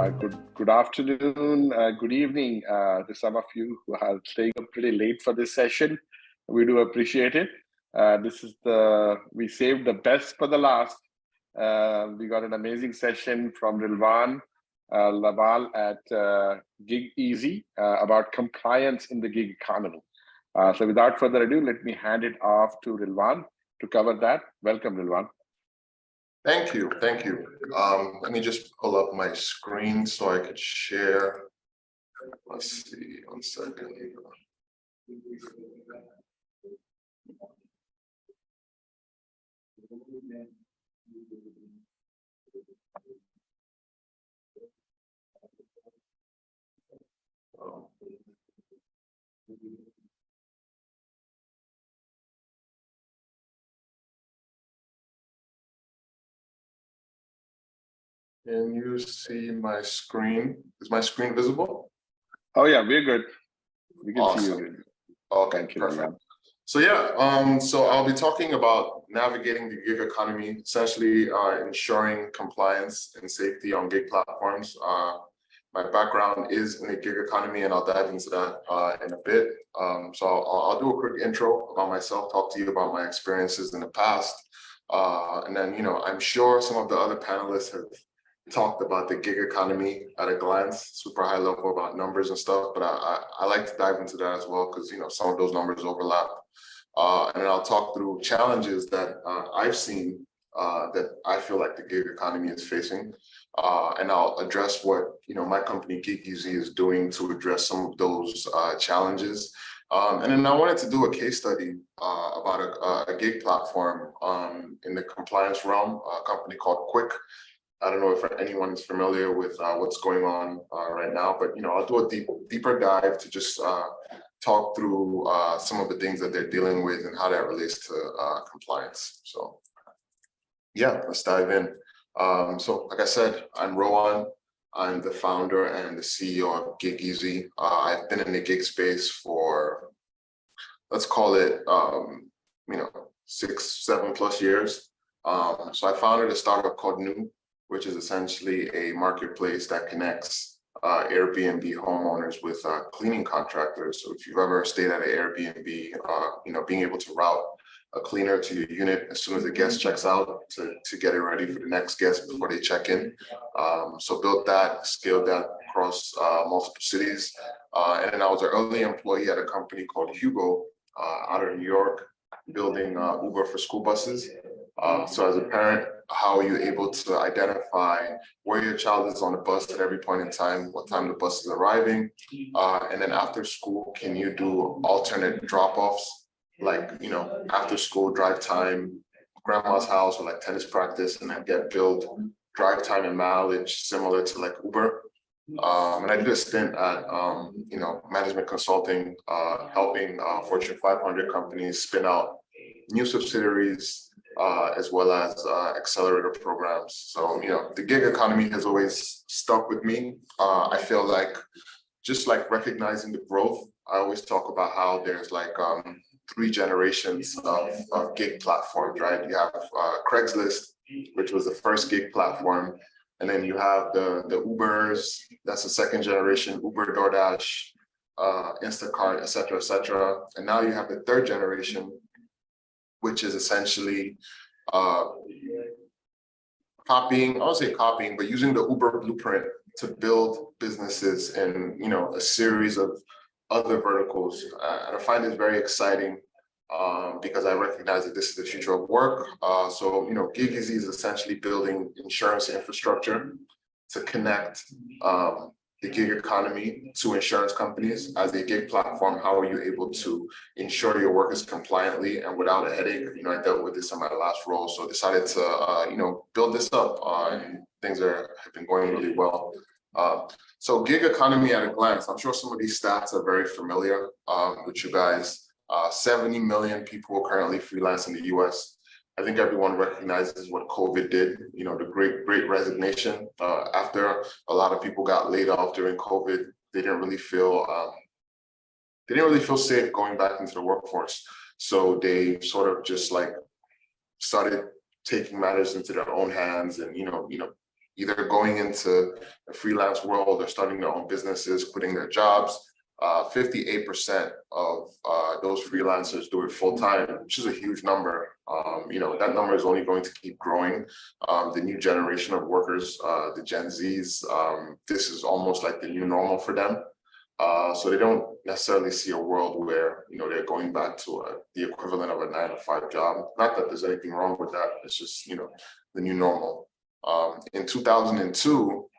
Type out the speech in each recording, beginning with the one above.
Good afternoon, good evening to some of you who are staying up pretty late for this session. We do appreciate it. We saved the best for the last. We got an amazing session from Rilwan Lawal at GigEasy about compliance in the gig economy. So without further ado, let me hand it off to Rilwan to cover that. Welcome, Rilwan. Thank you. Let me just pull up my screen so I could share. Let's see, 1 second. Can you see my screen? Is my screen visible? Oh yeah, we're good. We can awesome. see you. Okay, perfect. So yeah, so I'll be talking about navigating the gig economy, essentially ensuring compliance and safety on gig platforms. My background is in the gig economy, and I'll dive into that in a bit. So I'll do a quick intro about myself, talk to you about my experiences in the past, and then I'm sure some of the other panelists have talked about the gig economy at a glance, super high level about numbers and stuff, but I like to dive into that as well because some of those numbers overlap. And then I'll talk through challenges that I've seen that I feel like the gig economy is facing, and I'll address what my company GigEasy is doing to address some of those challenges. And then I wanted to do a case study about a gig platform in the compliance realm, a company called Quick. I don't know if anyone is familiar with what's going on right now, but I'll do a deeper dive to just talk through some of the things that they're dealing with and how that relates to compliance. So yeah, let's dive in. So like I said, I'm Rowan. I'm the founder and the CEO of GigEasy. I've been in the gig space for, let's call it, 6-7+ years. So I founded a startup called New, which is essentially a marketplace that connects Airbnb homeowners with cleaning contractors. So if you've ever stayed at an Airbnb, being able to route a cleaner to your unit as soon as the guest checks out to get it ready for the next guest before they check in. So built that, scaled that across multiple cities. And then I was an early employee at a company called Hugo out of New York, building Uber for school buses. So as a parent, how are you able to identify where your child is on the bus at every point in time, what time the bus is arriving, and then after school, can you do alternate drop-offs, like after school drive time, grandma's house, or like tennis practice, and then get billed drive time and mileage similar to like Uber. And I did a stint at management consulting, helping Fortune 500 companies spin out new subsidiaries, as well as accelerator programs. So, the gig economy has always stuck with me. I feel like just like recognizing the growth, I always talk about how there's like 3 generations of gig platforms, right? You have Craigslist, which was the first gig platform. And then you have the Ubers, that's the 2nd generation, Uber, DoorDash, Instacart, et cetera, et cetera. And now you have the 3rd generation, which is essentially copying, I won't say copying, but using the Uber blueprint to build businesses in, a series of other verticals. And I find this very exciting because I recognize that this is the future of work. So, GigEasy is essentially building insurance infrastructure to connect the gig economy to insurance companies. As a gig platform, how are you able to ensure your work is compliantly and without a headache? I dealt with this in my last role, so I decided to build this up, and things have been going really well. So gig economy at a glance, I'm sure some of these stats are very familiar with you guys. 70 million people currently freelance in the US. I think everyone recognizes what COVID did, the great resignation. After a lot of people got laid off during COVID, they didn't really feel safe going back into the workforce. So they sort of just like started taking matters into their own hands and, either going into the freelance world or starting their own businesses, quitting their jobs. 58% of those freelancers do it full time, which is a huge number. That number is only going to keep growing. The new generation of workers, the Gen Zs, this is almost like the new normal for them. So they don't necessarily see a world where they're going back to the equivalent of a 9-to-5 job. Not that there's anything wrong with that. It's just the new normal. In 2022,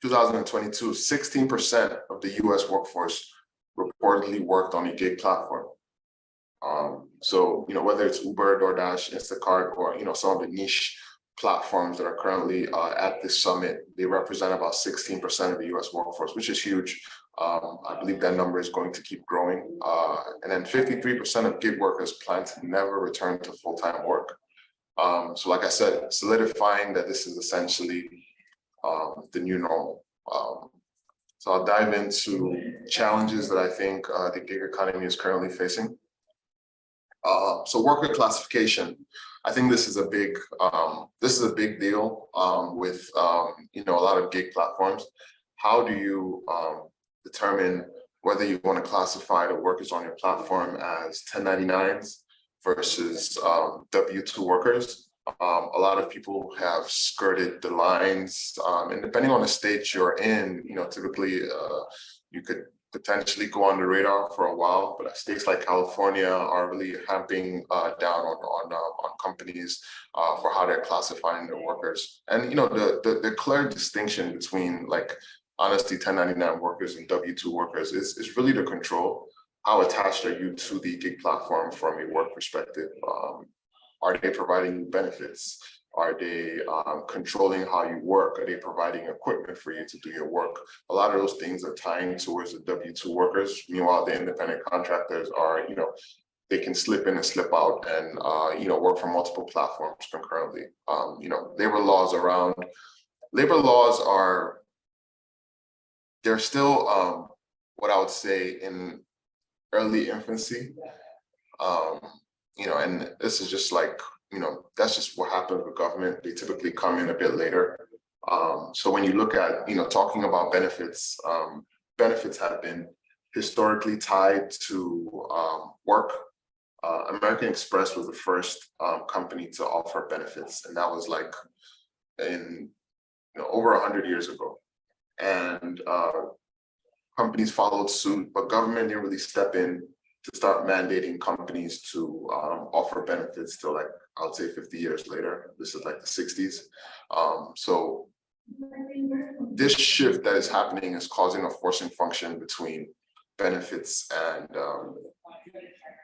16% of the US workforce reportedly worked on a gig platform. So, whether it's Uber, DoorDash, Instacart, or, some of the niche platforms that are currently at this summit, they represent about 16% of the US workforce, which is huge. I believe that number is going to keep growing. And then 53% of gig workers plan to never return to full-time work. So like I said, solidifying that this is essentially the new normal. So I'll dive into challenges that I think the gig economy is currently facing. So worker classification, I think this is a big deal with a lot of gig platforms. How do you determine whether you want to classify the workers on your platform as 1099s versus W-2 workers? A lot of people have skirted the lines, and depending on the state you're in, typically you could potentially go on the radar for a while, but states like California are really clamping down on companies for how they're classifying their workers. And the clear distinction between honestly 1099 workers and W-2 workers is really to control how attached are you to the gig platform from a work perspective. Are they providing benefits? Are they controlling how you work? Are they providing equipment for you to do your work? A lot of those things are tying towards the W-2 workers. Meanwhile, the independent contractors are, they can slip in and slip out and, work from multiple platforms concurrently. Labor laws are, they're still what I would say in early infancy. And this is just that's just what happens with government. They typically come in a bit later. So when you look at, talking about benefits, benefits have been historically tied to work. American Express was the first company to offer benefits, and that was in over 100 years ago. And companies followed suit, but government didn't really step in to start mandating companies to offer benefits till I would say 50 years later. This is the 60s. So this shift that is happening is causing a forcing function between benefits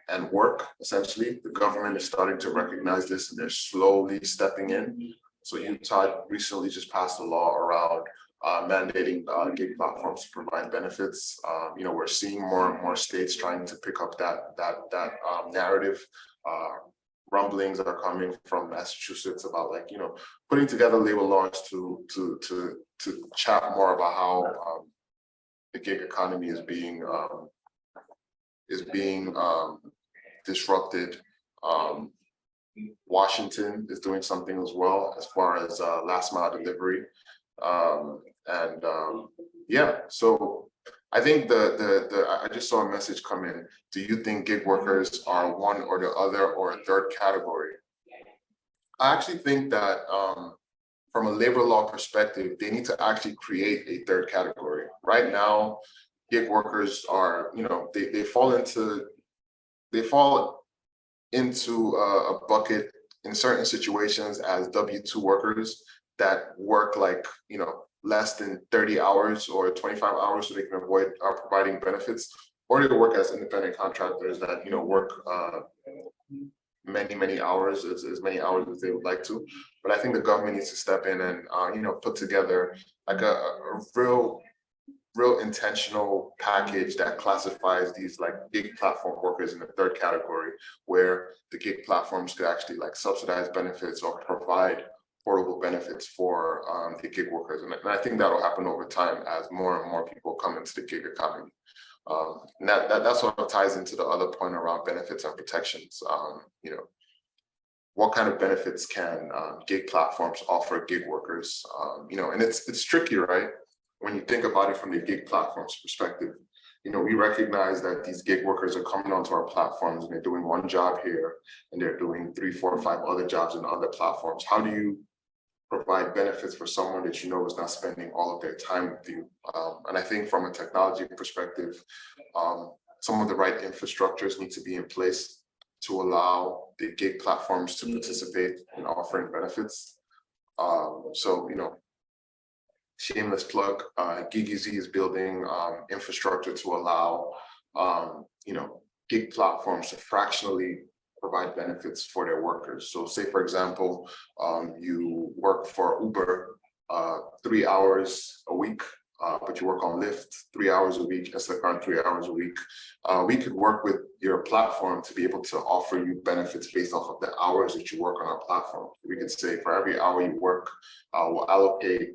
and work, essentially. The government is starting to recognize this and they're slowly stepping in. So Utah recently just passed a law around mandating gig platforms to provide benefits. We're seeing more and more states trying to pick up that narrative. Rumblings are coming from Massachusetts about putting together labor laws to chat more about how the gig economy is being disrupted. Washington is doing something as well as far as last mile delivery. So I think I just saw a message come in. Do you think gig workers are one or the other or a third category? I actually think that from a labor law perspective, they need to actually create a third category. Right now, gig workers are, they fall into a bucket in certain situations as W-2 workers that work less than 30 hours or 25 hours so they can avoid providing benefits, or they work as independent contractors that work many hours, as many hours as they would like to. But I think the government needs to step in and put together a real intentional package that classifies these gig platform workers in the third category, where the gig platforms could actually subsidize benefits or provide affordable benefits for the gig workers. And I think that'll happen over time as more and more people come into the gig economy. And that sort of ties into the other point around benefits and protections. what kind of benefits can gig platforms offer gig workers? And it's tricky, right? When you think about it from the gig platform's perspective, we recognize that these gig workers are coming onto our platforms and they're doing one job here and they're doing 3, 4, 5 other jobs in other platforms. How do you provide benefits for someone that is not spending all of their time with you? And I think from a technology perspective, some of the right infrastructures need to be in place to allow the gig platforms to participate in offering benefits. Shameless plug, GigEasy is building infrastructure to allow gig platforms to fractionally provide benefits for their workers. So say, for example, you work for Uber 3 hours a week, but you work on Lyft 3 hours a week, Instacart 3 hours a week. We could work with your platform to be able to offer you benefits based off of the hours that you work on our platform. We could say for every hour you work, we'll allocate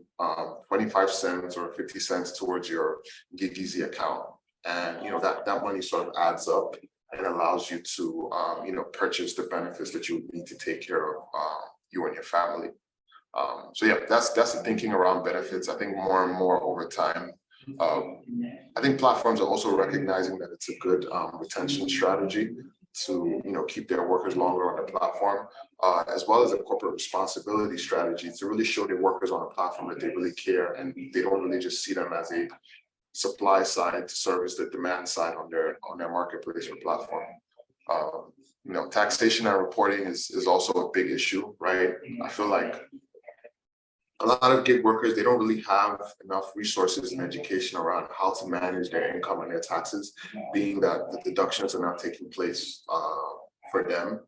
25 cents or 50 cents towards your GigEasy account. And that money sort of adds up and allows you to purchase the benefits that you need to take care of you and your family. That's the thinking around benefits. I think more and more over time, I think platforms are also recognizing that it's a good retention strategy to keep their workers longer on the platform, as well as a corporate responsibility strategy to really show their workers on the platform that they really care and they don't really just see them as a supply side to service the demand side on their marketplace or platform. Taxation and reporting is also a big issue, right? I feel like a lot of gig workers, they don't really have enough resources and education around how to manage their income and their taxes, being that the deductions are not taking place for them,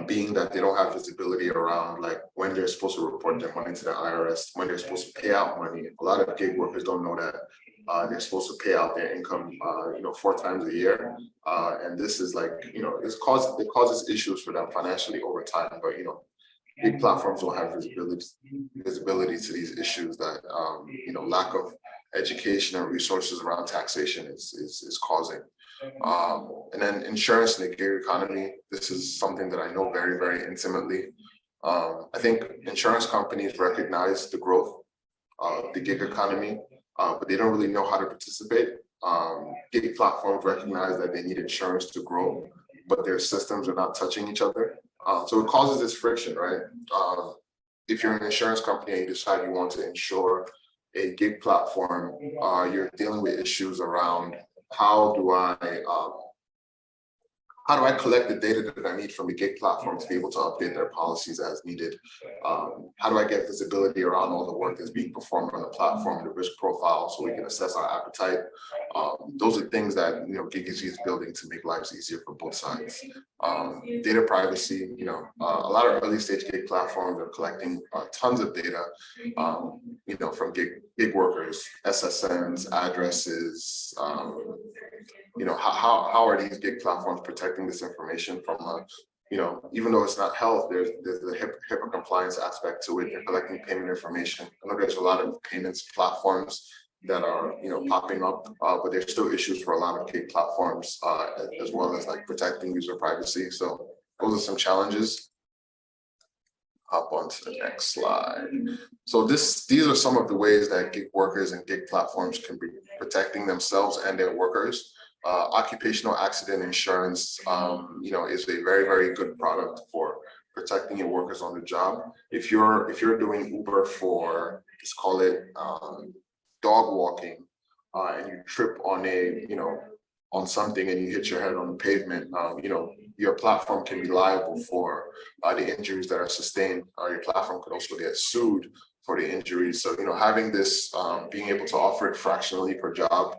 being that they don't have visibility around like when they're supposed to report their money to the IRS, when they're supposed to pay out money. A lot of gig workers don't know that they're supposed to pay out their income 4 times a year. And this is like, it causes issues for them financially over time. But big platforms don't have visibility to these issues that lack of education and resources around taxation is causing. And then insurance in the gig economy, this is something that I know very, very intimately. I think insurance companies recognize the growth of the gig economy, but they don't really know how to participate. Gig platforms recognize that they need insurance to grow, but their systems are not touching each other. So it causes this friction, right? If you're an insurance company and you decide you want to insure a gig platform, you're dealing with issues around how do I collect the data that I need from the gig platform to be able to update their policies as needed? How do I get visibility around all the work that's being performed on the platform, the risk profile, so we can assess our appetite? Those are things that GigEasy is building to make lives easier for both sides. Data privacy, a lot of early stage gig platforms are collecting tons of data, from gig workers, SSNs, addresses. How are these gig platforms protecting this information from even though it's not health, there's the HIPAA compliance aspect to it. They're collecting payment information. I know there's a lot of payments platforms that are popping up, but there's still issues for a lot of gig platforms, as well as like protecting user privacy. So those are some challenges. Hop on to the next slide. So these are some of the ways that gig workers and gig platforms can be protecting themselves and their workers. Occupational accident insurance, is a very, very good product for protecting your workers on the job. If you're doing Uber for, let's call it dog walking, and you trip on on something and you hit your head on the pavement, your platform can be liable for the injuries that are sustained. Your platform could also get sued for the injuries. So having this, being able to offer it fractionally per job,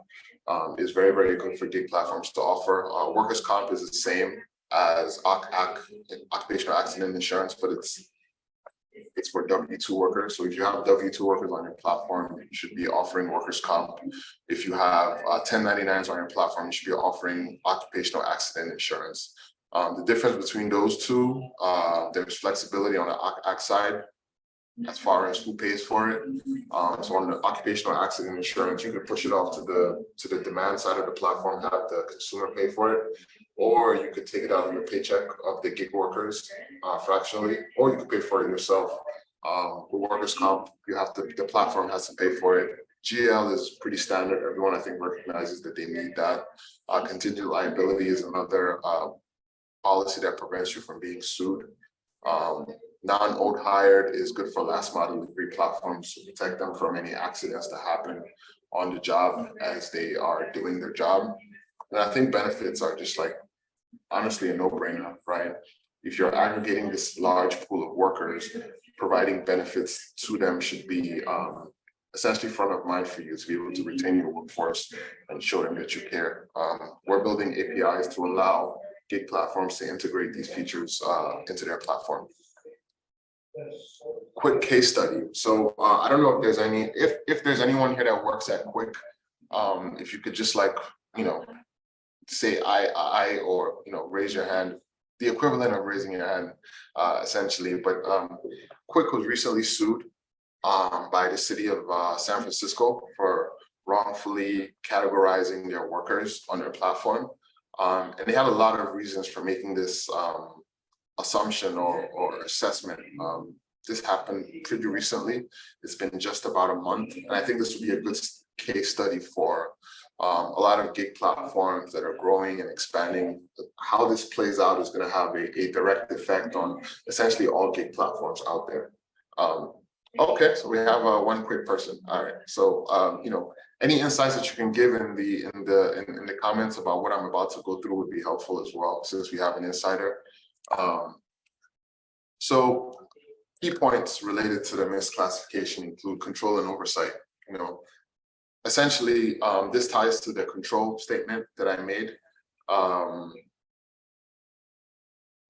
is very, very good for gig platforms to offer. Workers' comp is the same as occupational accident insurance, but it's for W-2 workers. So if you have W-2 workers on your platform, you should be offering workers' comp. If you have 1099s on your platform, you should be offering occupational accident insurance. The difference between those two, there's flexibility on the OCAC side. as far as who pays for it. So on the occupational accident insurance, you could push it off to the demand side of the platform, have the consumer pay for it, or you could take it out of your paycheck of the gig workers fractionally, or you could pay for it yourself. With workers' comp, the platform has to pay for it. GL is pretty standard. Everyone, I think, recognizes that they need that. Contingent liability is another policy that prevents you from being sued. Non-owed hired is good for last mile delivery platforms to protect them from any accidents that happen on the job as they are doing their job. And I think benefits are just like, honestly, a no-brainer, right? If you're aggregating this large pool of workers, providing benefits to them should be essentially front of mind for you to be able to retain your workforce and show them that you care. We're building APIs to allow gig platforms to integrate these features into their platform. Quick case study. So I don't know if there's if there's anyone here that works at Quick, if you could just say I or raise your hand, the equivalent of raising your hand essentially. But Quick was recently sued by the city of San Francisco for wrongfully categorizing their workers on their platform. And they had a lot of reasons for making this assumption or assessment. This happened pretty recently. It's been just about a month. And I think this would be a good case study for a lot of gig platforms that are growing and expanding. How this plays out is going to have a direct effect on essentially all gig platforms out there. Okay, so we have one quick person. All right, so any insights that you can give in the comments about what I'm about to go through would be helpful as well, since we have an insider. So key points related to the misclassification include control and oversight. Essentially, this ties to the control statement that I made.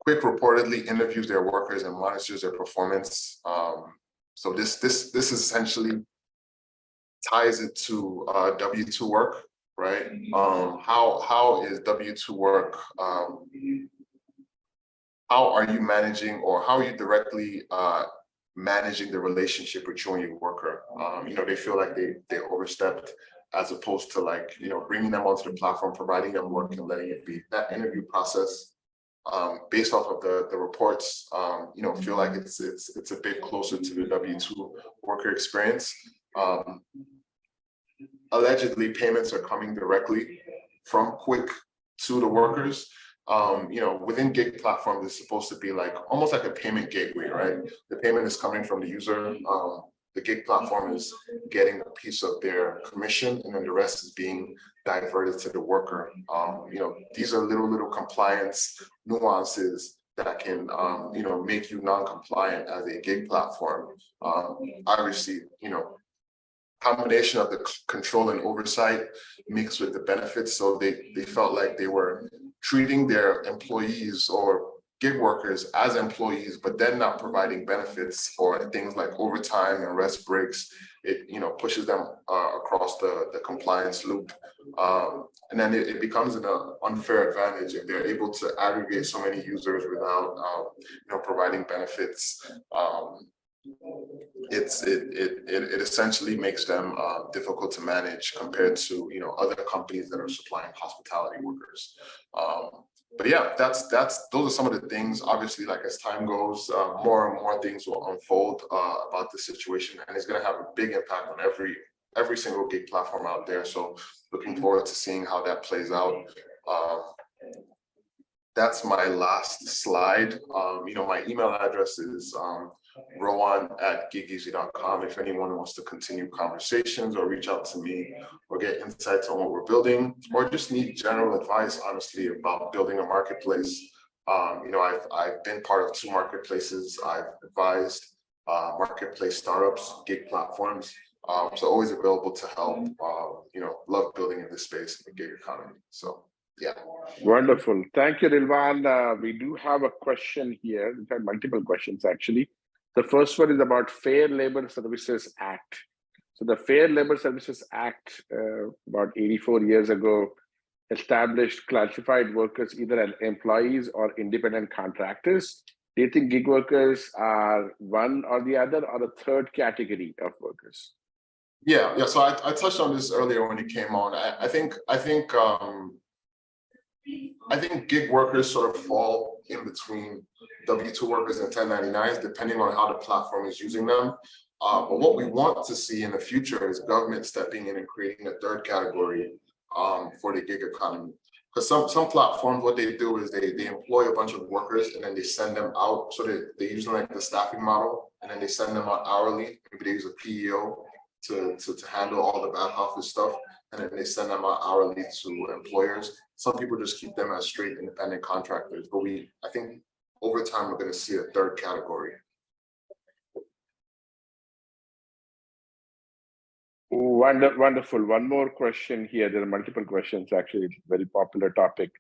Quick reportedly interviews their workers and monitors their performance. So this essentially ties it to W-2 work, right? How is W-2 work? How are you managing, or how are you directly managing the relationship with you and your worker? They feel like they overstepped, as opposed to bringing them onto the platform, providing them work and letting it be. That interview process, based off of the reports, feel like it's a bit closer to the W-2 worker experience. Allegedly, payments are coming directly from Quick to the workers. Within gig platform, it's supposed to be almost like a payment gateway, right? The payment is coming from the user. The gig platform is getting a piece of their commission, and then the rest is being diverted to the worker. These are little compliance nuances that can, make you non-compliant as a gig platform. Obviously, combination of the control and oversight mixed with the benefits. So they felt like they were treating their employees or gig workers as employees, but then not providing benefits or things like overtime and rest breaks. It pushes them across the compliance loop, and then it becomes an unfair advantage if they're able to aggregate so many users without providing benefits. It essentially makes them difficult to manage compared to other companies that are supplying hospitality workers. But yeah, those are some of the things. Obviously, as time goes, more and more things will unfold about the situation, and it's going to have a big impact on every single gig platform out there. So looking forward to seeing how that plays out. That's my last slide. My email address is Rilwan@GigEasy.com. If anyone wants to continue conversations or reach out to me or get insights on what we're building, or just need general advice, honestly, about building a marketplace. I've been part of 2 marketplaces. I've advised marketplace startups, gig platforms. So always available to help. Love building in this space in the gig economy. So yeah. Wonderful. Thank you, Rilwan. We do have a question here. We've had multiple questions, actually. The first one is about Fair Labor Services Act. So the Fair Labor Services Act, about 84 years ago, established classified workers either as employees or independent contractors. Do you think gig workers are one or the other, or a third category of workers? Yeah. So I touched on this earlier when you came on. I think gig workers sort of fall in between W-2 workers and 1099s, depending on how the platform is using them. But what we want to see in the future is government stepping in and creating a third category for the gig economy. Because some platforms, what they do is they employ a bunch of workers and then they send them out. So they use like the staffing model, and then they send them out hourly. Maybe they use a PEO to handle all the back office stuff, and then they send them out hourly to employers. Some people just keep them as straight independent contractors, but I think over time we're going to see a third category. Wonderful. One more question here. There are multiple questions, actually. It's a very popular topic.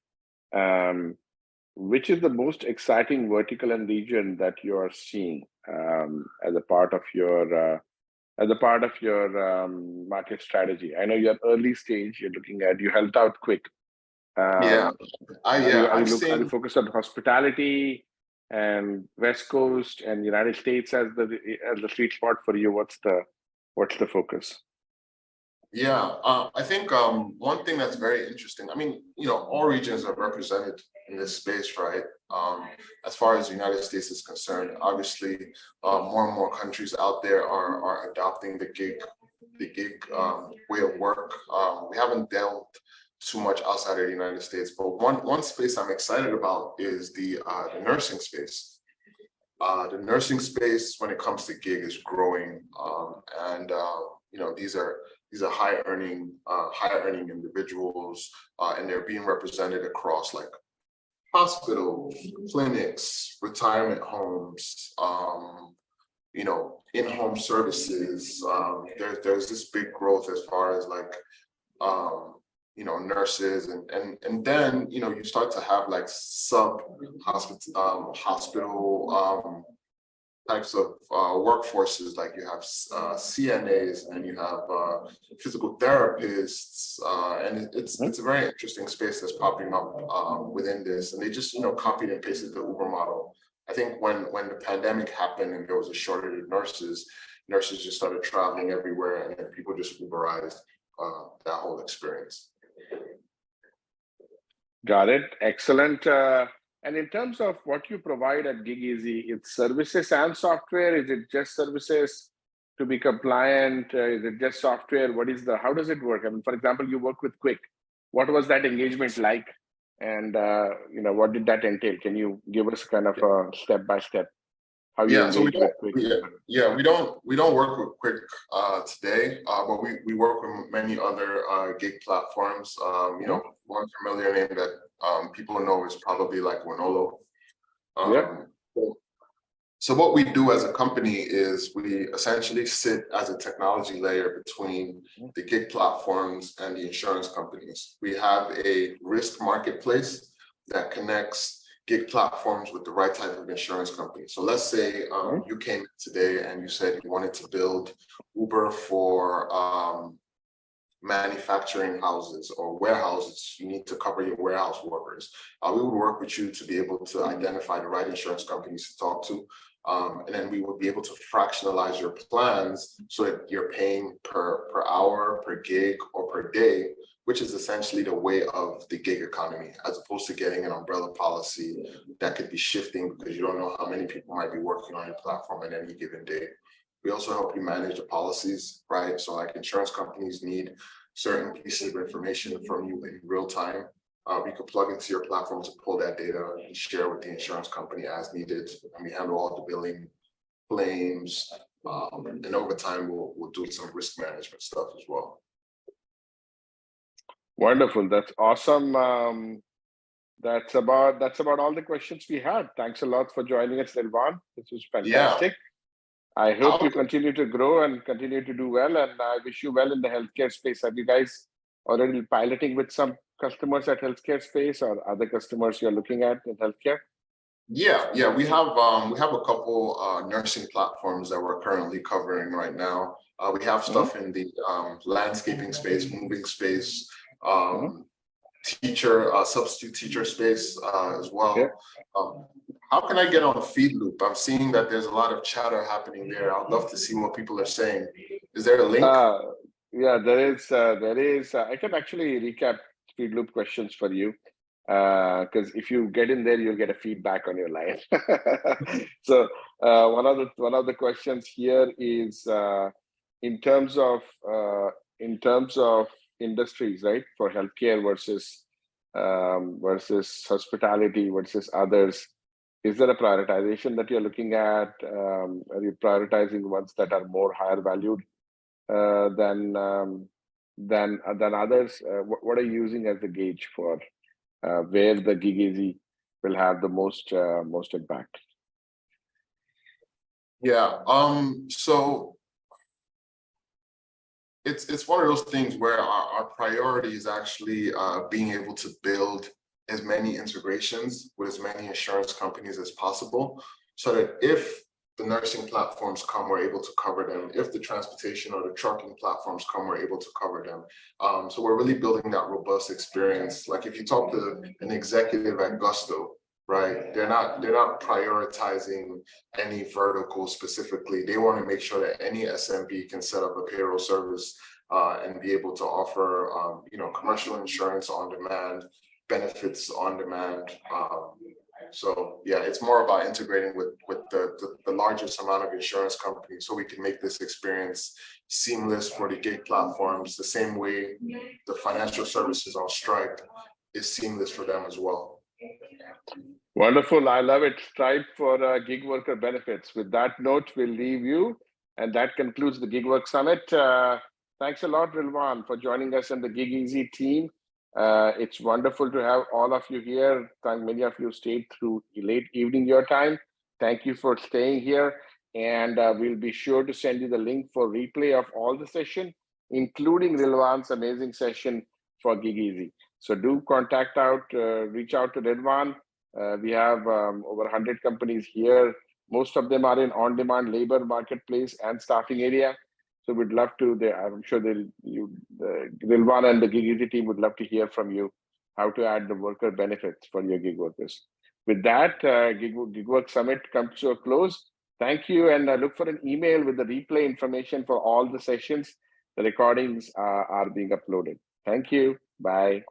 Which is the most exciting vertical and region that you are seeing as a part of your market strategy? I know you're early stage. You're looking at. You helped out quick. Are you focused on hospitality and West Coast and United States as the sweet spot for you? What's the focus? Yeah, I think one thing that's very interesting, I mean, all regions are represented in this space, right? As far as the United States is concerned, obviously, more and more countries out there are adopting the gig way of work. We haven't delved too much outside of the United States, but one space I'm excited about is the nursing space. The nursing space, when it comes to gig, is growing, and these are high earning individuals, and they're being represented across like hospitals, clinics, retirement homes, in-home services. There's this big growth as far as like nurses, and then you start to have like hospital types of workforces, like you have CNAs, and you have physical therapists, and it's a very interesting space that's popping up within this, and they just copied and pasted the Uber model. I think when the pandemic happened and there was a shortage of nurses just started traveling everywhere, and then people just Uberized that whole experience. Got it. Excellent. And in terms of what you provide at GigEasy, it's services and software. Is it just services to be compliant? Is it just software? How does it work? I mean, for example, you work with Quick. What was that engagement like? And what did that entail? Can you give us kind of a step-by-step how you engage with Quick? Yeah, we don't work with Quick today, but we work with many other gig platforms. One familiar name that people know is probably like Winolo. So what we do as a company is we essentially sit as a technology layer between the gig platforms and the insurance companies. We have a risk marketplace that connects gig platforms with the right type of insurance company. So let's say you came today and you said you wanted to build Uber for manufacturing houses or warehouses. You need to cover your warehouse workers. We would work with you to be able to identify the right insurance companies to talk to. And then we would be able to fractionalize your plans so that you're paying per hour, per gig, or per day, which is essentially the way of the gig economy, as opposed to getting an umbrella policy that could be shifting because you don't know how many people might be working on your platform at any given day. We also help you manage the policies, right? So like insurance companies need certain pieces of information from you in real time. We could plug into your platform to pull that data and share with the insurance company as needed. And we handle all the billing, claims, and over time we'll do some risk management stuff as well. Wonderful. That's awesome. That's about all the questions we had. Thanks a lot for joining us, Rilwan. This was fantastic. Yeah. I hope you continue to grow and continue to do well, and I wish you well in the healthcare space. Have you guys already piloting with some customers at healthcare space, or other customers you're looking at in healthcare? Yeah, we have a couple nursing platforms that we're currently covering right now. We have stuff in the landscaping space, moving space, substitute teacher space as well. how can I get on a feed loop? I'm seeing that there's a lot of chatter happening there. I'd love to see what people are saying. Is there a link? Yeah, there is. I can actually recap feed loop questions for you, because if you get in there, you'll get a feedback on your line. So one of the questions here is in terms of industries, right? For healthcare versus hospitality versus others. Is there a prioritization that you're looking at? Are you prioritizing ones that are more higher valued than others? What are you using as the gauge for where the GigEasy will have the most impact? Yeah. So it's one of those things where our priority is actually being able to build as many integrations with as many insurance companies as possible, so that if the nursing platforms come, we're able to cover them. If the transportation or the trucking platforms come, we're able to cover them. So we're really building that robust experience. Like if you talk to an executive at Gusto, right, they're not prioritizing any vertical specifically. They want to make sure that any SMB can set up a payroll service and be able to offer commercial insurance on demand, benefits on demand. So yeah, it's more about integrating with the largest amount of insurance companies, so we can make this experience seamless for the gig platforms, the same way the financial services on Stripe is seamless for them as well. Wonderful. I love it. Stripe for gig worker benefits. With that note, we'll leave you. And that concludes the GigWork Summit. Thanks a lot, Rilwan, for joining us and the GigEasy team. It's wonderful to have all of you here. Many of you stayed through late evening your time. Thank you for staying here. And we'll be sure to send you the link for replay of all the session, including Rilwan's amazing session for GigEasy. So do reach out to Rilwan. We have over 100 companies here. Most of them are in on-demand labor marketplace and staffing area. So we'd love to. I'm sure Rilwan and the GigEasy team would love to hear from you how to add the worker benefits for your gig workers. With that, GigWork Summit comes to a close. Thank you, and I look for an email with the replay information for all the sessions. The recordings are being uploaded. Thank you. Bye.